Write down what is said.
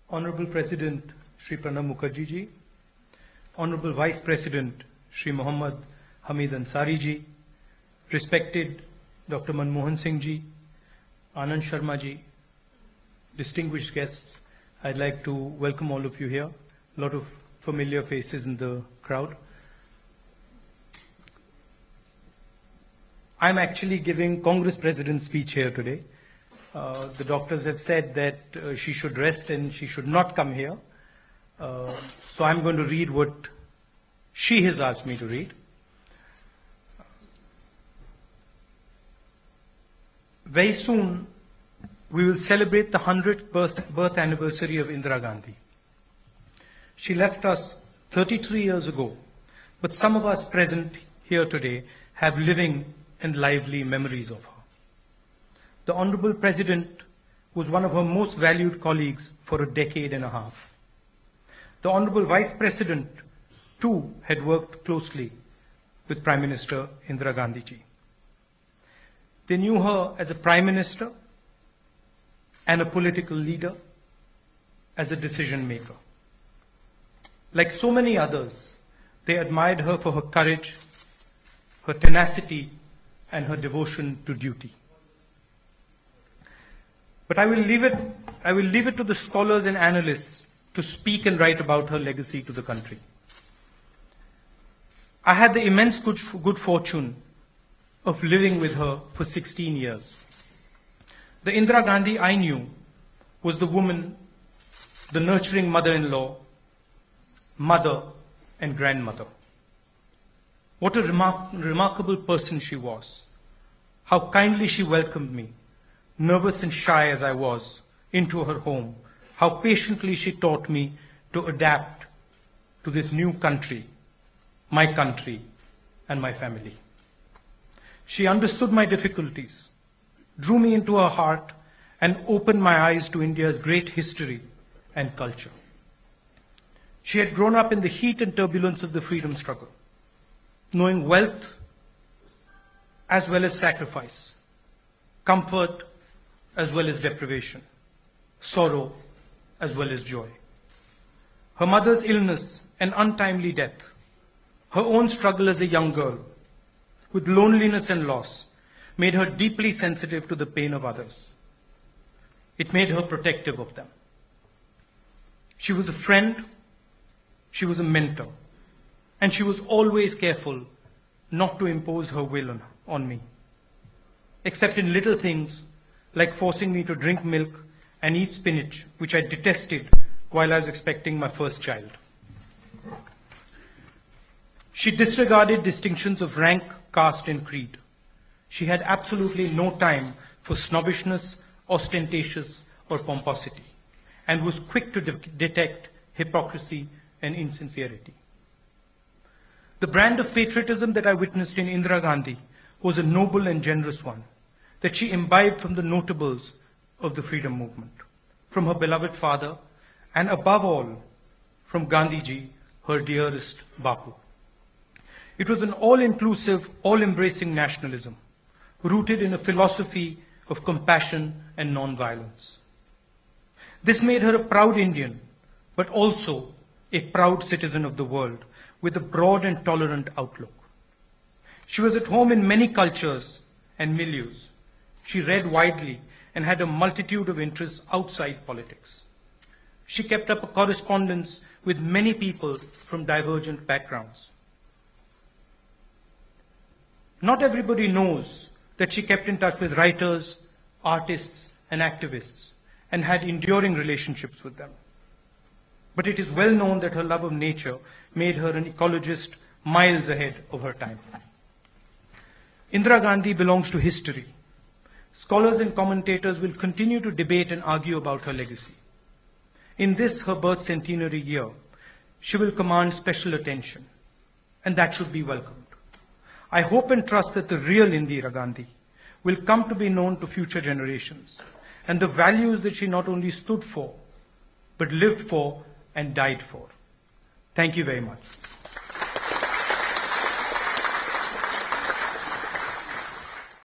Honorable President Shri Pranab Mukherjee ji, Honorable Vice President Shri Mohammad Hamid Ansari ji, respected Dr. Manmohan Singh ji, Anand Sharma ji, distinguished guests, I'd like to welcome all of you here. A lot of familiar faces in the crowd. I'm actually giving Congress President's speech here today. The doctors have said that she should rest and she should not come here. So I'm going to read what she has asked me to read. Very soon, we will celebrate the 100th birth anniversary of Indira Gandhi. She left us 33 years ago, but some of us present here today have living and lively memories of her. The Honorable President was one of her most valued colleagues for a decade and a half. The Honorable Vice President, too, had worked closely with Prime Minister Indira Gandhi ji. They knew her as a Prime Minister and a political leader, as a decision maker. Like so many others, they admired her for her courage, her tenacity, and her devotion to duty. But I will leave it to the scholars and analysts to speak and write about her legacy to the country. I had the immense good fortune of living with her for 16 years. The Indira Gandhi I knew was the woman, the nurturing mother-in-law, mother and grandmother. What a remarkable person she was. How kindly she welcomed me, nervous and shy as I was, into her home. How patiently she taught me to adapt to this new country, my country, and my family. She understood my difficulties, drew me into her heart, and opened my eyes to India's great history and culture. She had grown up in the heat and turbulence of the freedom struggle, knowing wealth as well as sacrifice, comfort as well as deprivation, sorrow as well as joy. Her mother's illness and untimely death, her own struggle as a young girl with loneliness and loss, made her deeply sensitive to the pain of others. It made her protective of them. She was a friend, she was a mentor, and she was always careful not to impose her will on me, except in little things like forcing me to drink milk and eat spinach, which I detested while I was expecting my first child. She disregarded distinctions of rank, caste, and creed. She had absolutely no time for snobbishness, ostentatious, or pomposity, and was quick to detect hypocrisy and insincerity. The brand of patriotism that I witnessed in Indira Gandhi was a noble and generous one that she imbibed from the notables of the freedom movement, from her beloved father, and above all, from Gandhiji, her dearest Bapu. It was an all-inclusive, all-embracing nationalism, rooted in a philosophy of compassion and non-violence. This made her a proud Indian, but also a proud citizen of the world with a broad and tolerant outlook. She was at home in many cultures and milieux. She read widely and had a multitude of interests outside politics. She kept up a correspondence with many people from divergent backgrounds. Not everybody knows that she kept in touch with writers, artists, and activists, and had enduring relationships with them. But it is well known that her love of nature made her an ecologist miles ahead of her time. Indira Gandhi belongs to history. Scholars and commentators will continue to debate and argue about her legacy. In this, her birth centenary year, she will command special attention, and that should be welcomed. I hope and trust that the real Indira Gandhi will come to be known to future generations, and the values that she not only stood for, but lived for and died for. Thank you very much.